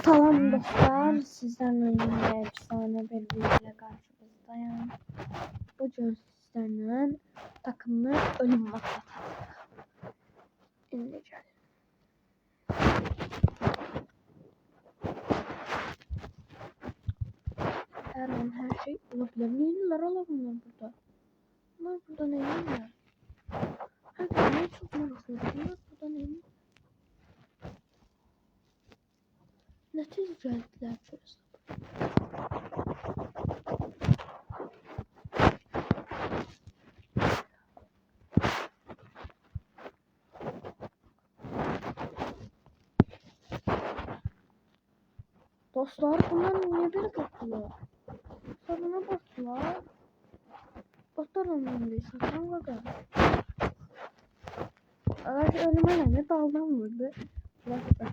Salam dostlar, sizlerle yine efsane bir video ile karşınızdayım. Bugün sizlerle takımını ölüm atlatalım. İndi gelin. Her an her şey olabilir. Neler olabilir burada? Bunlar burada ne yiyorlar? Herkes ne çok merak ediyor. Bunlar burada ne yiyor? Netice geldiler şurası. Dostlar bunlar niye böyle bakıyor? Soruna bakıyorlar. Dostlar onun değil, sakın bakın. Ağaç ölüme ne daldan vurdu. Dostlar.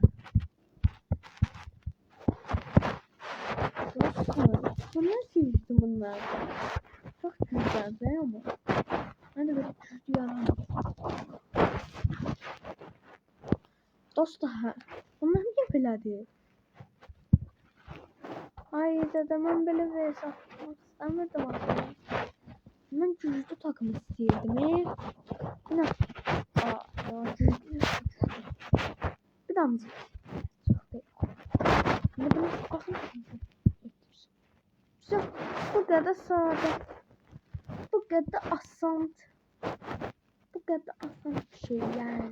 Dostlar. Bu nasıl yüzdü bunlar? Çok güzel değil mi? Hadi bir yüzdü yalan. Dostlar. Bunlar niye böyle değil? Ay dedim ben böyle bir hesap tutmak istemedim aslında. Ben cüzdü takım istiyordum. Yine cüzdü. Bir daha mı? Çok değil. Ne bunu bakın. Bu kadar sade. Bu kadar asant. Bu kadar asant bir şey yani.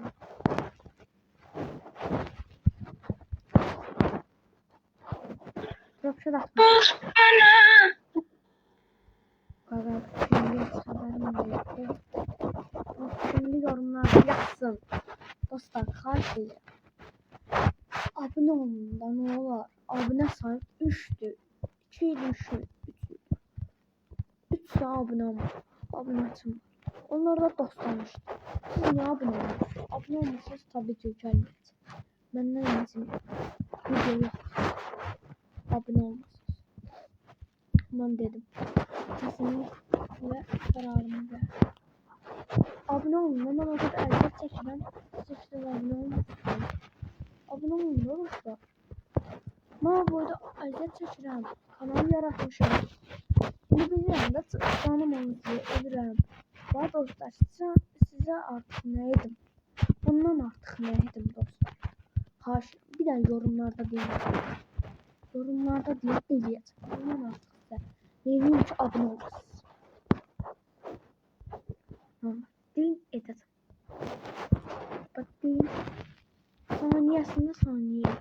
Yok şurada. Gaga şimdi haberim yok. Şimdi yorumlarda yazsın. Dostlar karşı. Abone olun da ne olur. Abone sayım 3'tü. 2 idi 3'ü. 3 abone olun. Abone açın. Onlar da dostlanmıştı. Siz niye abone olmuyorsunuz? Abone olmuşsunuz tabii ki gelmez. Benden için video yok. Abone olmuşsunuz. Ben dedim. Kesinlikle kararımı ver. Abone olun. Hemen o kadar elbet çekilen. Siz işte abone olmuşsunuz. Abone olun dostlar. Ben burada elbet çekilen. Kanal yaratmışım. Bunu bilirəm də tanımamışı ölürəm. Və dostlar sizə artıq nə edim? Bundan artıq nə edim dostlar? Bir də yorumlarda deyin. Yorumlarda deyin eləyəcəm. Bundan artıq sizə neyim ki abunə olasınız. Deyin edəcəm. Bax deyin. Saniyəsində saniyə.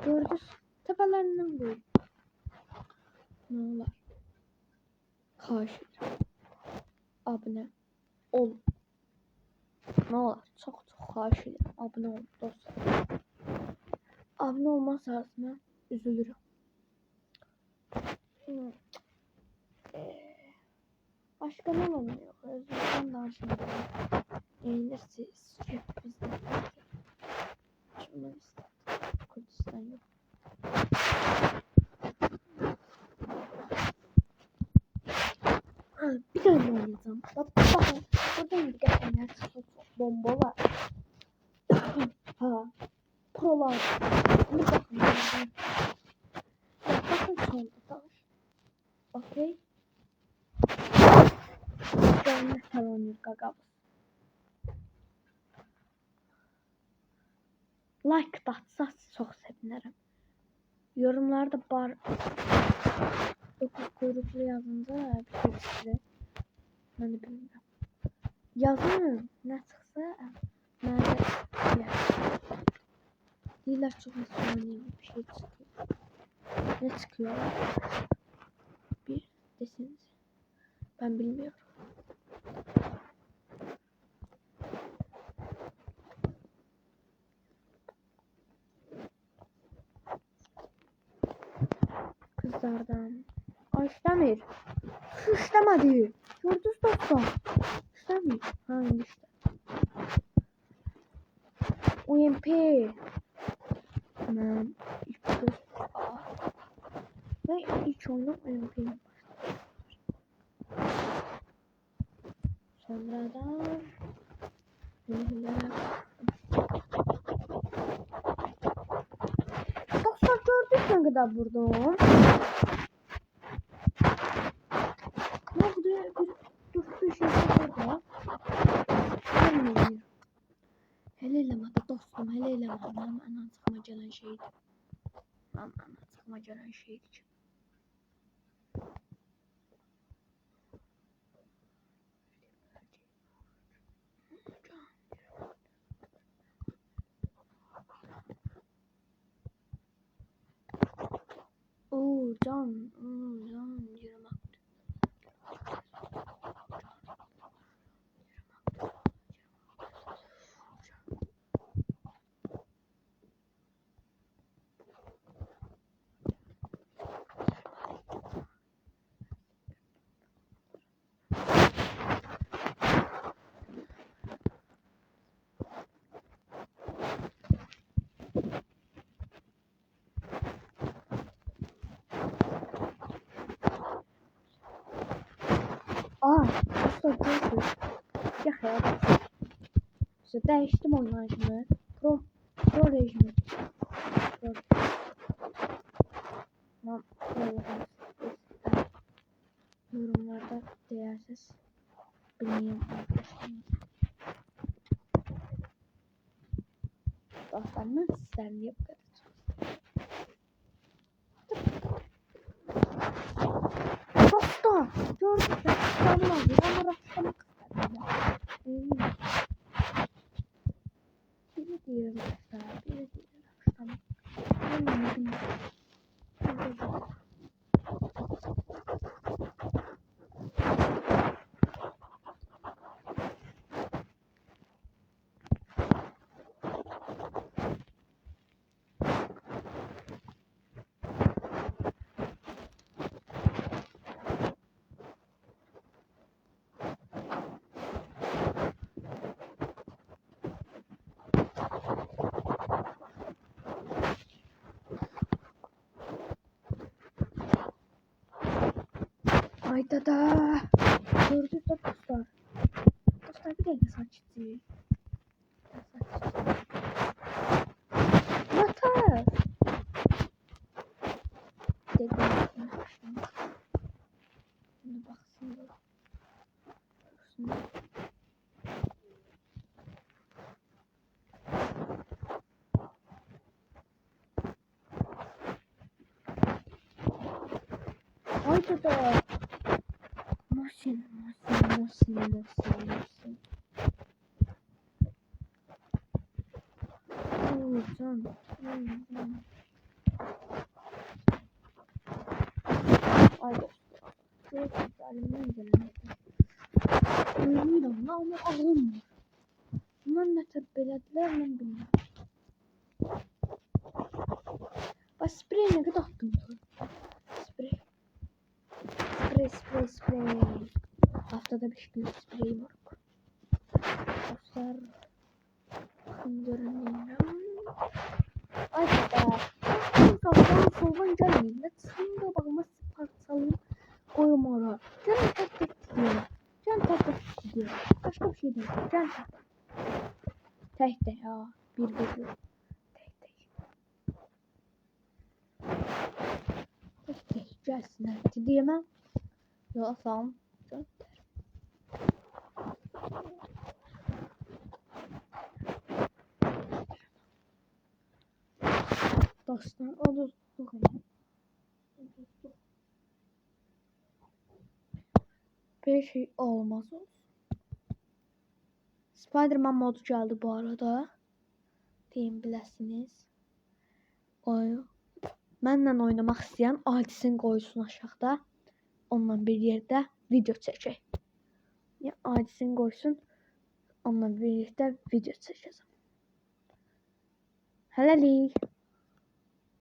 Gördünüz. Tepələrindən qoyun. Ne olur? Karşı abone ol. Ne olur? Çok karşı abone ol dostlar. Abone olmazsanız ben üzülürüm. Başka ne oluyor? Özürden daha şimdi. Eğilirsiniz. Sürprizden. Şundan istedim. Kurdistan yok. Bir tane oynayacağım. Bak buradan bir geçenler çok bomba var. Ha. Prolar. Bir bakın. Bakın sonunda. Okey. Ben salonur gagabız. Like da atsanız çok sevinirim. Yorumlarda bar 9 kuyruklu yazınca bir şey çıktı. Ben de bilmiyorum. Yazın ne çıksa nerede ya. Diler çok önemli bir şey çıkıyor. Ne çıkıyor? Bir desenize. Ben bilmiyorum. Kızlardan. Ay işlemir. Şu işlemedi. Gördünüz dostlar. İşlemir. Ha işte. UMP. Ben ilk göz. Ve ilk oyunu UMP'ye Sonradan kadar vurdum. Ne oldu? Bir şey var. Bilmiyorum. Hele eləmədi dostum, hele eləmədi. Mənim ən sıxıma gələn şeydir. Mənim ən sıxıma gələn şeydir. Can yürümek. Dostlar görürsünüz. Yaxşı. İşte dəyişdim onun rejimi. Pro rejimi. Tamam. Yorumlarda değersiz. Bilmiyorum arkadaşlar. Dostlar ben sizlerle yapıyorum. Dostlar gördük ya. Tamam abi. Ama rastlamak istedim ya. Biri diyor dostlar. Biri diyor rastlamak. Bilmiyorum. Hayda da. Gördük de dostlar. Dostlar bir dakika saçtı. Yeter. Dedim. Şimdi baksın da. Hayda da. Masin. Can. Ay dostlar. Çok güzelimden gelen. Ölüydüm ama ağım var. Bunlar ne tepelediler ben bilmiyorum. Bak sprey ne kadar attım. Sprey. Haftada bir gün sprey var. Dostlar. Bakın görünüyor. Ay be. Sağdan soldan gelmeyin. Şimdi bakma parçalayıp koymalar. Canım tek gidiyor. Can tek gidiyor. Başka bir şey değil. Can tek de ya. Bir. Tek. Gelsin artık diyemem. Yola sağım. Dostlar o da bir şey olmaz olsun. Spiderman modu geldi bu arada. Deyim biləsiniz. Mənlə oynamaq istəyən adisini qoysun aşağıda. Onunla bir yerdə video çəkək. Ya adisini qoysun. Onunla birlikdə video çəkəcəm. Hələlik.